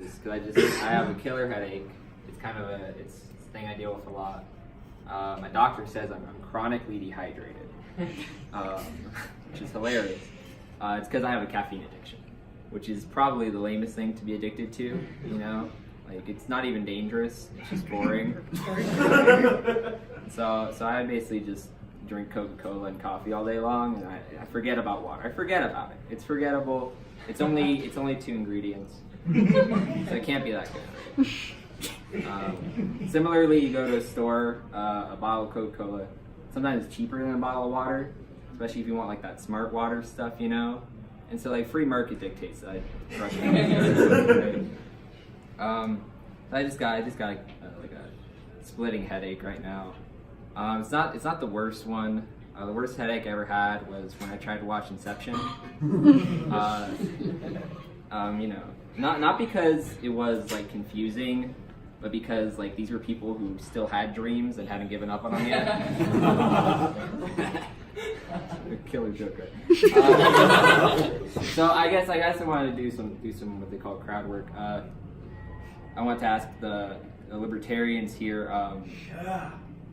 Because I have a killer headache. It's kind of it's a thing I deal with a lot. My doctor says I'm chronically dehydrated, which is hilarious. It's because I have a caffeine addiction, which is probably the lamest thing to be addicted to. You know, like it's not even dangerous. It's just boring. So I basically just drink Coca-Cola and coffee all day long, and I forget about water. I forget about it. It's forgettable. It's only 2 ingredients, so it can't be that good. Similarly, you go to a store, a bottle of Coca-Cola, sometimes it's cheaper than a bottle of water, especially if you want like that smart water stuff, you know. And so like free market dictates that I rush out. I just got like a splitting headache right now. It's not the worst one. The worst headache I ever had was when I tried to watch Inception. You know, not because it was like confusing, but because like these were people who still had dreams and hadn't given up on them yet. Killer joke, right? So I guess I wanted to do some what they call crowd work. I want to ask the libertarians here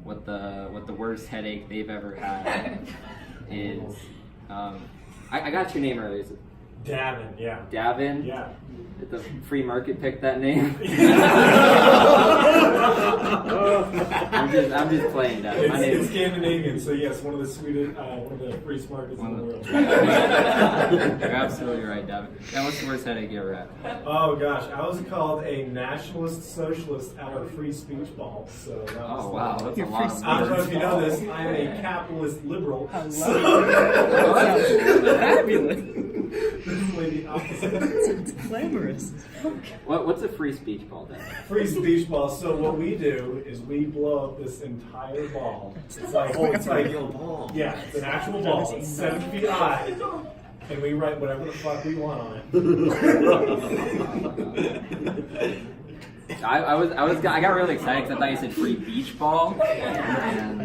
what the worst headache they've ever had is. I got your name earlier. Is it Davin, yeah. Davin? Yeah. Did the free market pick that name? I'm just playing, Davin. It's Scandinavian, so yes, one of the sweetest, one of the free markets in the world. You're absolutely right, Davin. That was the worst headache you ever had. Oh gosh, I was called a nationalist socialist at our free speech ball. So that was wow, that's a lot of I don't know words. if you know this, I'm a capitalist liberal. Fabulous. This is like the opposite. It's glamorous. What's a free speech ball, Davin? Free speech ball. So what we do is we blow up this entire ball. It's like ball. Yeah, it's an actual ball. It's 7 feet high, and we write whatever the fuck we want on it. I got really excited because I thought you said free beach ball. And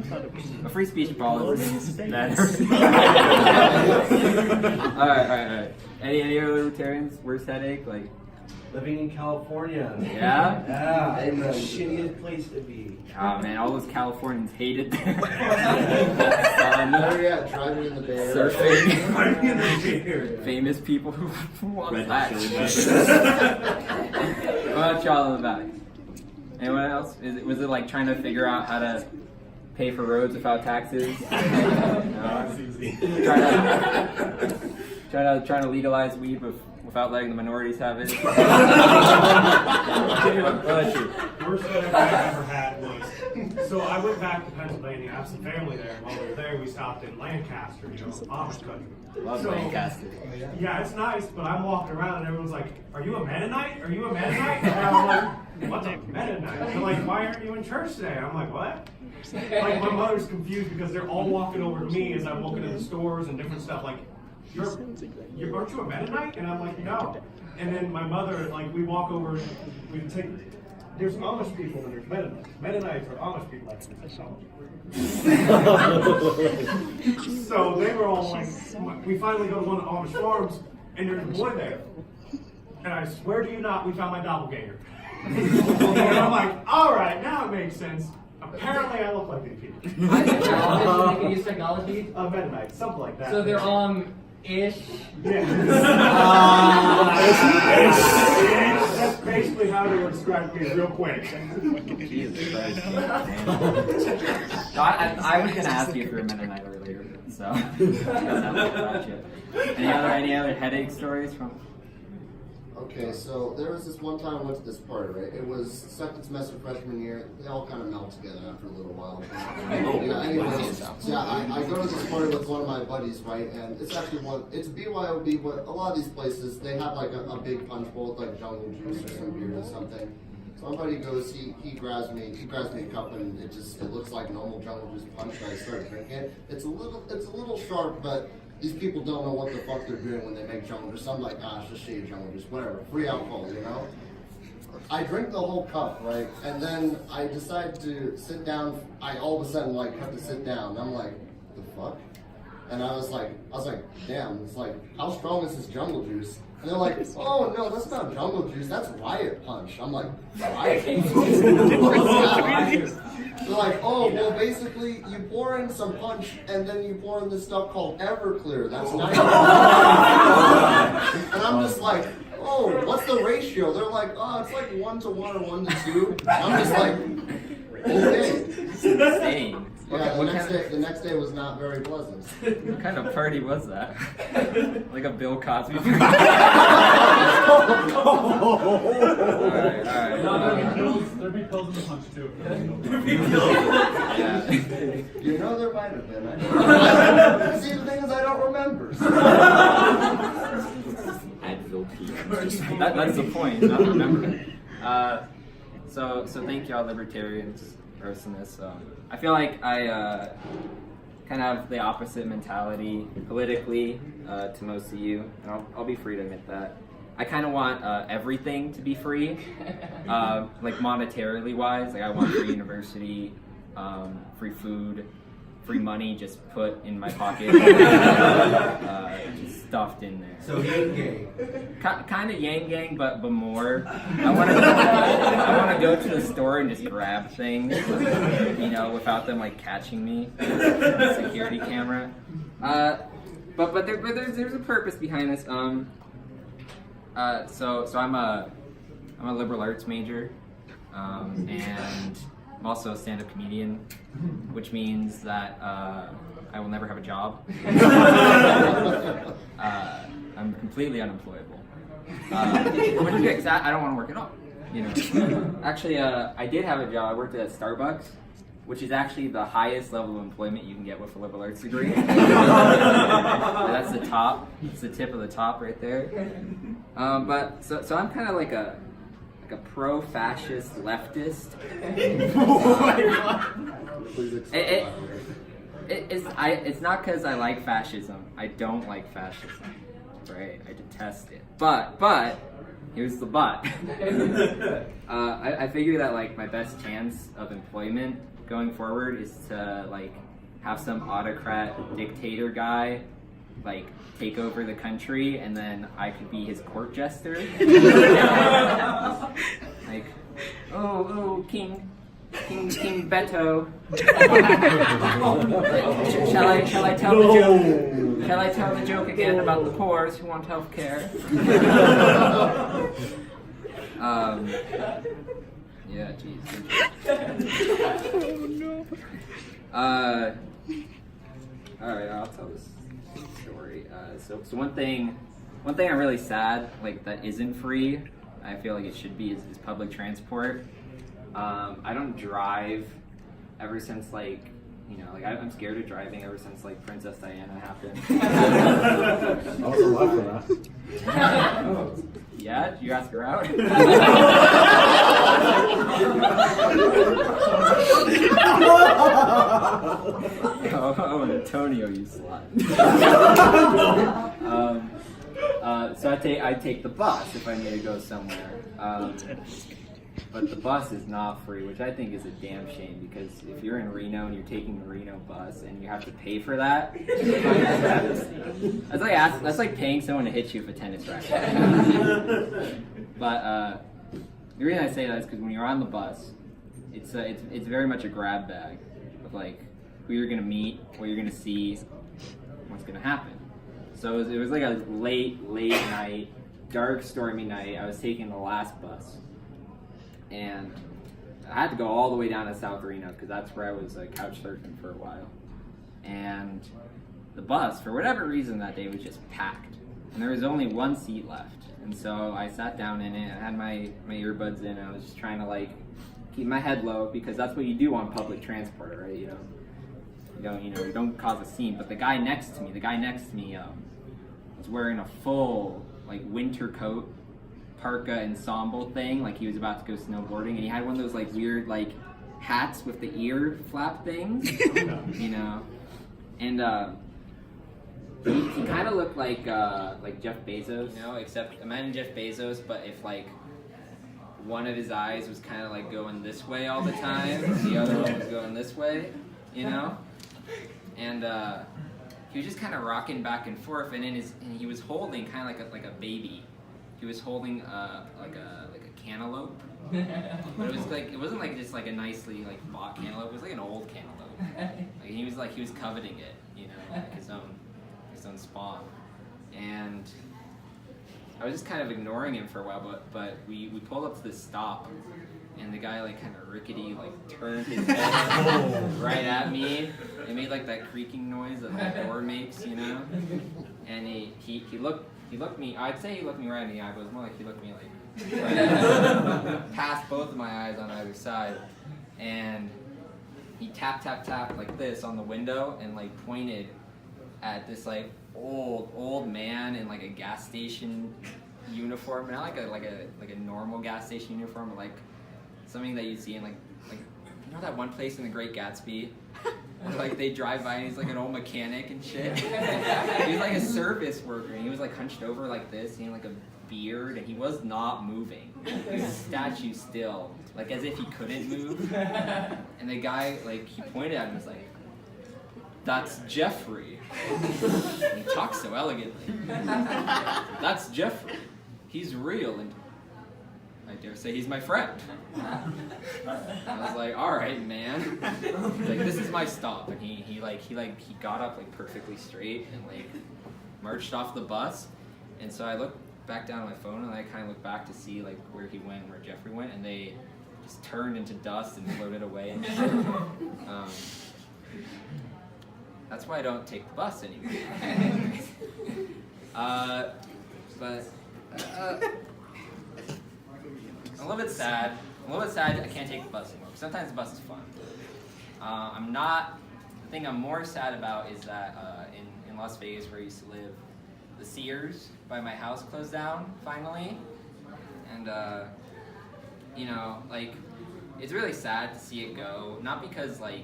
a free speech ball is better. All right. Any other libertarians? Worst headache? Like Living in California. Yeah? Yeah, it's the shittiest place to be. Oh man, all those Californians hated there. Oh yeah, driving in the Bay Area. Surfing. Driving in the Bay Area. Famous people who want that. What about y'all in the back? Anyone else? Was it like trying to figure out how to pay for roads without taxes? No? That's easy. Trying to legalize weed without letting the minorities have it. Worst headache I ever had was, so I went back to Pennsylvania. I have some family there. And while we were there, we stopped in Lancaster, Amish country. Love Lancaster. Yeah, it's nice, but I'm walking around and everyone's like, "Are you a Mennonite? Are you a Mennonite?" And I'm like, "What's a Mennonite?" They're like, "Why aren't you in church today?" I'm like, "What?" Like my mother's confused because they're all walking over to me as I'm walking to the stores and different stuff. Like, aren't you a Mennonite? And I'm like, "No." And then my mother, like, we walk over, there's Amish people and there's Mennonites. Mennonites are Amish people, like So they were all like, we finally go to one of the Amish farms and there's a boy there. And I swear to you not, we found my doppelganger. And I'm like, all right, now it makes sense. Apparently I look like these people. I think they're Amish and they can use technology. Mennonites, something like that. So they're ish. Yeah. That's basically how they would describe me real quick. Jesus Christ. So I was gonna ask you if you're a Mennonite earlier, so any other headache stories from? Okay, so there was this one time I went to this party, right? It was second semester freshman year. They all kind of melt together after a little while. Yeah, anyways, I go to this party with one of my buddies, right? And it's actually it's BYOB, but a lot of these places, they have like a big punch bowl with like jungle juice or some beer or something. So my buddy goes, he grabs me a cup and it looks like normal jungle juice punch, and I start drinking it. It's a little sharp, but these people don't know what the fuck they're doing when they make jungle juice. I'm like, it's just shitty jungle juice, whatever, free alcohol, I drink the whole cup, right? And then I decide to sit down. I all of a sudden have to sit down. I'm like, the fuck? And I was like, damn, it's like, how strong is this jungle juice? And they're like, oh no, that's not jungle juice, that's riot punch. I'm like, riot punch? What's that? They're like, oh, well basically you pour in some punch and then you pour in this stuff called Everclear. That's nice. And I'm just like, oh, what's the ratio? They're like, oh, it's like 1 to 1 or 1 to 2. I'm just like, okay. Insane. Yeah, What the next day was not very pleasant. What kind of party was that? Like a Bill Cosby. Alright. There'd be pills in the punch too. Yeah. You know there might have been. See, the thing is, I don't remember. Advil P. That's the point. Not remembering. So thank y'all libertarians for hosting this. I feel like I kind of have the opposite mentality politically to most of you, and I'll be free to admit that. I kind of want everything to be free, like monetarily wise. Like I want free university, free food, free money just put in my pocket, just stuffed in there. So Yang Gang. Kind of Yang Gang, but more. I want to go to the store and just grab things, you know, without them like catching me. Security camera. But there's a purpose behind this. So I'm a liberal arts major, and I'm also a stand-up comedian, which means that I will never have a job. I'm completely unemployable. Which is good, 'cause I don't want to work at all. You know. Actually, I did have a job. I worked at Starbucks, which is actually the highest level of employment you can get with a liberal arts degree. That's the top. It's the tip of the top right there. But so I'm kind of like a pro-fascist leftist. Please explain. It's not because I like fascism. I don't like fascism, right? I detest it. But here's the but. I figure that like my best chance of employment going forward is to like have some autocrat dictator guy like take over the country, and then I could be his court jester. Like, oh, King Beto. Shall I tell the joke? Shall I tell the joke again about the poors who want health care? Yeah, jeez. All right, I'll tell this story. So one thing I'm really sad, like that isn't free. I feel like it should be is public transport. I don't drive ever since like, you know, like I'm scared of driving ever since like Princess Diana happened. I was alive for that. Yeah, did you ask her out? oh, Antonio, you slut. So I take the bus if I need to go somewhere. But the bus is not free, which I think is a damn shame, because if you're in Reno and you're taking the Reno bus and you have to pay for that, that's like paying someone to hit you with a tennis racket. But the reason I say that is because when you're on the bus, it's very much a grab bag of like who you're gonna meet, what you're gonna see, what's gonna happen. So it was like a late night, dark, stormy night. I was taking the last bus. And I had to go all the way down to South Reno because that's where I was couch surfing for a while. And the bus, for whatever reason that day, was just packed. And there was only one seat left. And so I sat down in it, I had my earbuds in, and I was just trying to like keep my head low, because that's what you do on public transport, right? You don't cause a scene. But the guy next to me was wearing a full like winter coat, parka ensemble thing, like he was about to go snowboarding, and he had one of those like weird like hats with the ear flap things, you know, and he kind of looked like Jeff Bezos, you know, except imagine Jeff Bezos, but if like one of his eyes was kind of like going this way all the time, the other one was going this way, you know, and he was just kind of rocking back and forth, and he was holding kind of like a baby. he was holding like a cantaloupe, but it wasn't like just like a nicely like bought cantaloupe. It was like an old cantaloupe. Like he was coveting it, you know, like his own spawn, and I was just kind of ignoring him for a while. But we pulled up to this stop, and the guy like kind of rickety like turned his head right at me. It made like that creaking noise that the door makes, you know. And he looked me. I'd say he looked me right in the eye, but it was more like he looked me like right past both of my eyes on either side. And he tapped like this on the window and like pointed at this like old man in like a gas station uniform, not like a normal gas station uniform, but like something that you see in like you know that one place in The Great Gatsby where like they drive by and he's like an old mechanic and shit. He was like a service worker and he was like hunched over like this, he had like a beard and he was not moving. He was statue still, like as if he couldn't move. And the guy like he pointed at him and was like, "That's Jeffrey." And he talks so elegantly. "That's Jeffrey. He's real and I dare say he's my friend." I was like, "All right, man." Like, this is my stop, and he got up like perfectly straight and like marched off the bus. And so I looked back down at my phone and I kind of looked back to see like where he went, and where Jeffrey went, and they just turned into dust and floated away and shit. That's why I don't take the bus anymore. But I'm a little bit sad. I can't take the bus anymore. Sometimes the bus is fun. The thing I'm more sad about is that in Las Vegas, where I used to live, the Sears by my house closed down finally. And you know, like, it's really sad to see it go. Not because like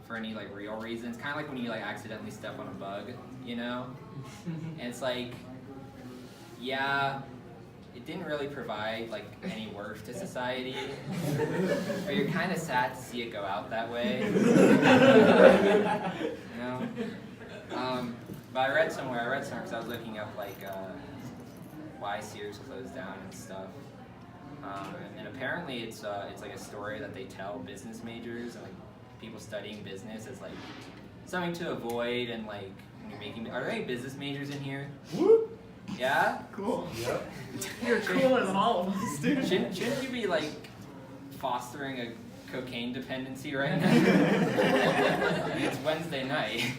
for any like real reasons. Kind of like when you like accidentally step on a bug, you know. And it's like, yeah, it didn't really provide like any worth to society, but you're kind of sad to see it go out that way. You know? But I read somewhere because I was looking up like why Sears closed down and stuff. And apparently it's like a story that they tell business majors and like people studying business as like something to avoid, and like when you're making. Are there any business majors in here? Whoop. Yeah? Cool. Yep. You're cooler than all of us, dude. Shouldn't you be like fostering a cocaine dependency right now? It's Wednesday night.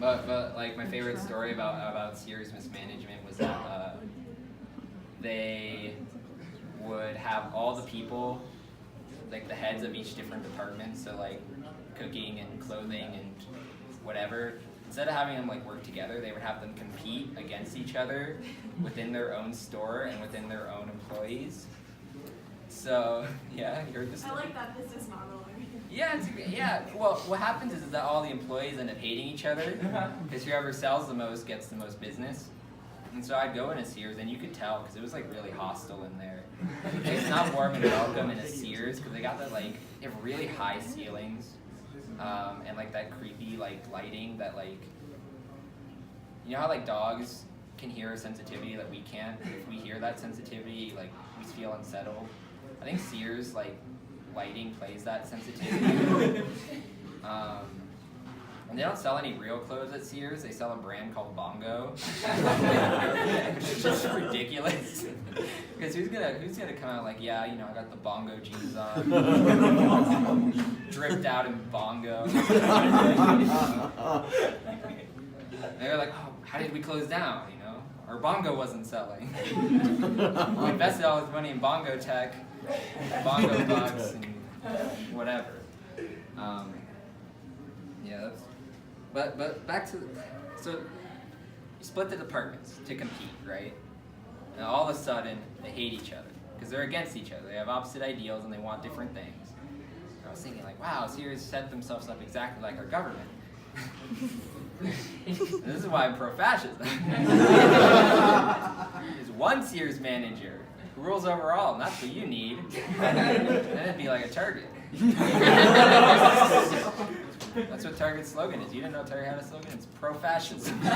But like my favorite story about Sears mismanagement was that they would have all the people, like the heads of each different department, so like cooking and clothing and whatever, instead of having them like work together, they would have them compete against each other within their own store and within their own employees. So yeah, you heard this. I like that business model. Yeah. Well, what happens is that all the employees end up hating each other because whoever sells the most gets the most business. And so I'd go in a Sears, and you could tell because it was like really hostile in there. It's not warm and welcome in a Sears because they got that like they have really high ceilings. And like that creepy like lighting that like, you know how like dogs can hear a sensitivity that we can't? If we hear that sensitivity, like we feel unsettled. I think Sears like lighting plays that sensitivity. And they don't sell any real clothes at Sears. They sell a brand called Bongo. It's just ridiculous. Because who's gonna come out like, yeah, you know, I got the Bongo jeans on, dripped out in Bongo. They're like, oh, how did we close down? You know, our Bongo wasn't selling. We invested all this money in Bongo tech, Bongo bucks, and whatever. Yeah, but back to so you split the departments to compete, right? And all of a sudden they hate each other because they're against each other. They have opposite ideals and they want different things. And I was thinking like, wow, Sears set themselves up exactly like our government. This is why I'm pro-fascist. There's one Sears manager who rules over all, and that's what you need. Then it'd be like a Target. That's what Target's slogan is. You didn't know Target had a slogan? It's pro-fascism. All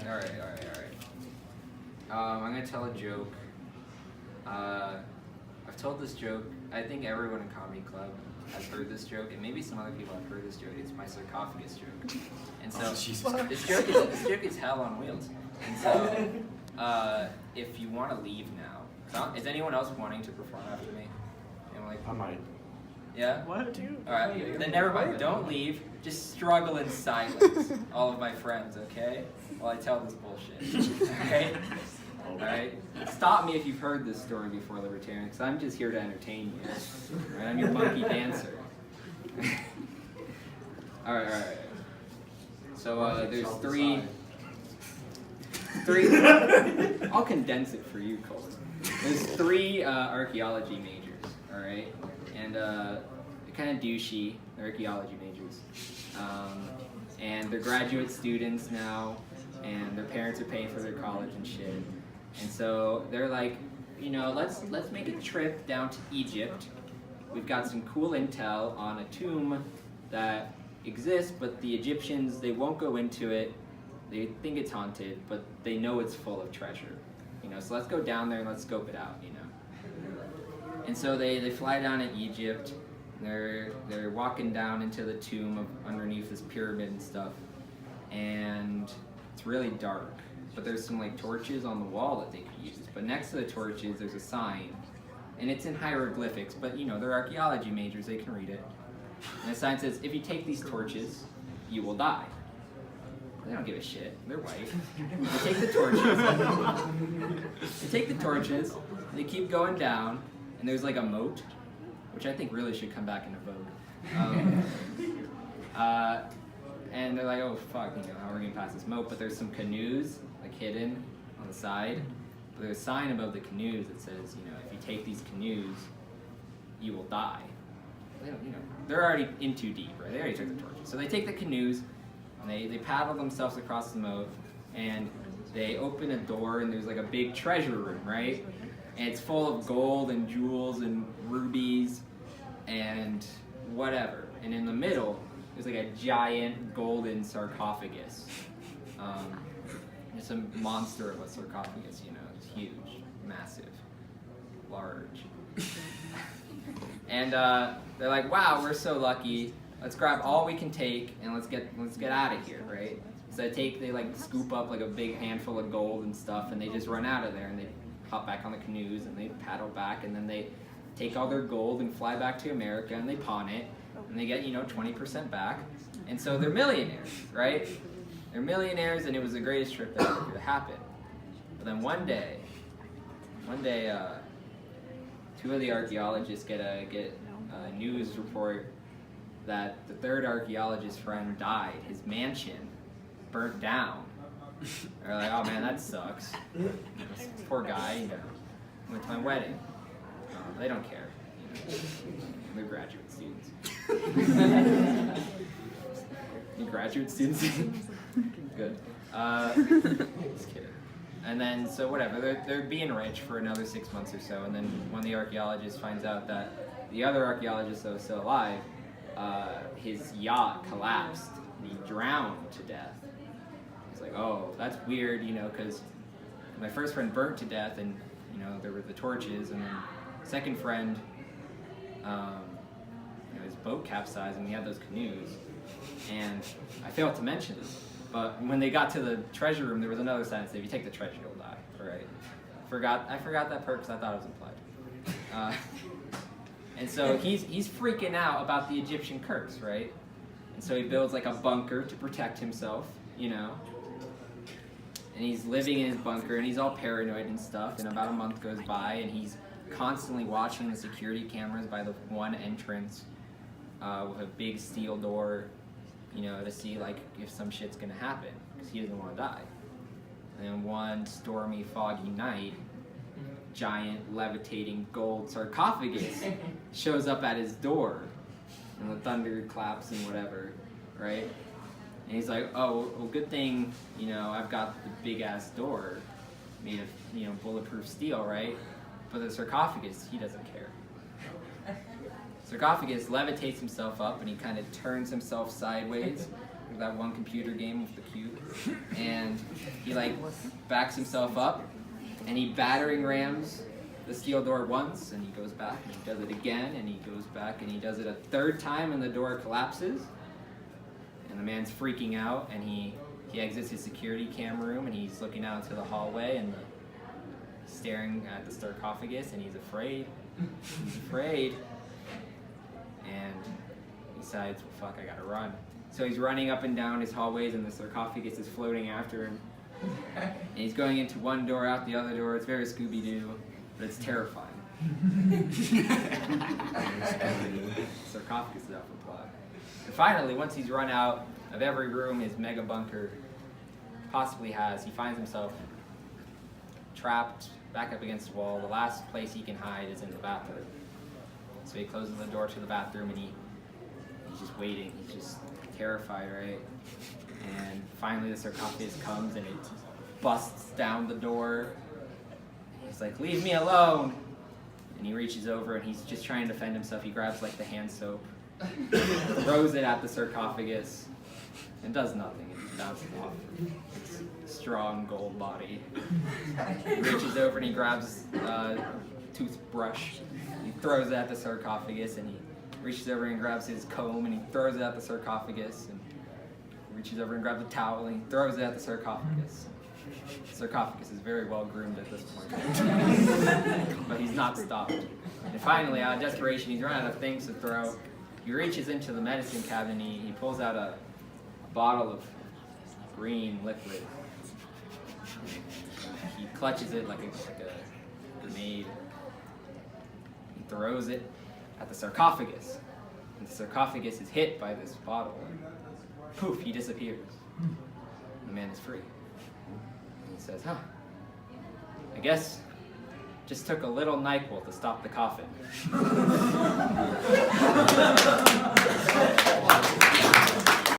right. I'm gonna tell a joke. I've told this joke. I think everyone in comedy club has heard this joke, and maybe some other people have heard this joke. It's my sarcophagus joke. And so this joke is hell on wheels. And so if you want to leave now, is anyone else wanting to perform after me? Anyone like? I might. Yeah? What, dude? All right, then never mind. Don't leave. Just struggle in silence, all of my friends, okay? While I tell this bullshit, okay? All right? Stop me if you've heard this story before, Libertarian, because I'm just here to entertain you. All right? I'm your monkey dancer. All right. So there's three. I'll condense it for you, Cole. There's three archaeology majors, all right? And they're kind of douchey. They're archaeology majors. And they're graduate students now, and their parents are paying for their college and shit. And so they're like, let's make a trip down to Egypt. We've got some cool intel on a tomb that exists, but the Egyptians, they won't go into it. They think it's haunted, but they know it's full of treasure. So let's go down there and let's scope it out, And so they fly down to Egypt. They're walking down into the tomb underneath this pyramid and stuff, and it's really dark. But there's some torches on the wall that they could use. But next to the torches, there's a sign, and it's in hieroglyphics. But they're archaeology majors; they can read it. And the sign says, "If you take these torches, you will die." They don't give a shit. They're white. They take the torches. They keep going down, and there's a moat, which I think really should come back into vogue. And they're like, oh fuck, how are we gonna pass this moat? But there's some canoes hidden on the side. But there's a sign above the canoes that says, if you take these canoes, you will die. They don't, they're already in too deep, right? They already took the torches. So they take the canoes, and they paddle themselves across the moat, and they open a door, and there's a big treasure room, right? And it's full of gold and jewels and rubies and whatever. And in the middle, there's a giant golden sarcophagus. It's a monster of a sarcophagus, It's huge, massive, large. And they're like, wow, we're so lucky. Let's grab all we can take and let's get out of here, right? So they scoop up a big handful of gold and stuff, and they just run out of there, and they hop back on the canoes and they paddle back, and then they take all their gold and fly back to America, and they pawn it, and they get 20% back, and so they're millionaires, right? They're millionaires, and it was the greatest trip that ever could happen. But then one day, two of the archaeologists get a news report that the third archaeologist's friend died. His mansion burnt down. They're like, oh man, that sucks. This poor guy, went to my wedding. They don't care. They're graduate students. You graduate students? Good. Just kidding. And then, so whatever, they're being rich for another 6 months or so, and then one of the archaeologists finds out that the other archaeologist that was still alive, his yacht collapsed, and he drowned to death. He's like, oh, that's weird, because my first friend burnt to death, and, there were the torches, and then second friend, his boat capsized, and we had those canoes. And I failed to mention this, but when they got to the treasure room, there was another sign that said, if you take the treasure, you'll die. All right. I forgot that part because I thought it was implied. And so he's freaking out about the Egyptian curse, right? And so he builds a bunker to protect himself, And he's living in his bunker, and he's all paranoid and stuff, and about a month goes by, and he's constantly watching the security cameras by the one entrance with a big steel door, to see if some shit's gonna happen, because he doesn't want to die. And then one stormy, foggy night, giant levitating gold sarcophagus shows up at his door, and the thunder claps and whatever, right? And he's like, oh, well, good thing, I've got the big ass door made of, bulletproof steel, right? But the sarcophagus, he doesn't care. Sarcophagus levitates himself up and he kind of turns himself sideways, like that one computer game with the cube. And he like backs himself up and he battering rams the steel door once, and he goes back and he does it again, and he goes back and he does it a third time, and the door collapses. And the man's freaking out, and he exits his security cam room, and he's looking out into the hallway and staring at the sarcophagus, and he's afraid. He's afraid. And he decides, well, fuck, I gotta run. So he's running up and down his hallways, and the sarcophagus is floating after him. And he's going into one door, out the other door. It's very Scooby-Doo, but it's terrifying. Sarcophagus is out for blood. And finally, once he's run out of every room his mega bunker possibly has, he finds himself trapped back up against the wall. The last place he can hide is in the bathroom. So he closes the door to the bathroom, and he's just waiting. He's just terrified, right? And finally the sarcophagus comes and it busts down the door. He's like, leave me alone. And he reaches over and he's just trying to defend himself. He grabs like the hand soap, throws it at the sarcophagus, and does nothing. It just bounces off its strong gold body. He reaches over and he grabs a toothbrush. He throws it at the sarcophagus, and he reaches over and grabs his comb and he throws it at the sarcophagus, and he reaches over and grabs a towel and he throws it at the sarcophagus. The sarcophagus is very well groomed at this point, but he's not stopped. And finally, out of desperation, he's run out of things to throw. He reaches into the medicine cabinet and he pulls out a bottle of green liquid. He clutches it like a grenade. He throws it at the sarcophagus. And the sarcophagus is hit by this bottle. Poof, he disappears. The man is free. And he says, I guess just took a little NyQuil to stop the coffin.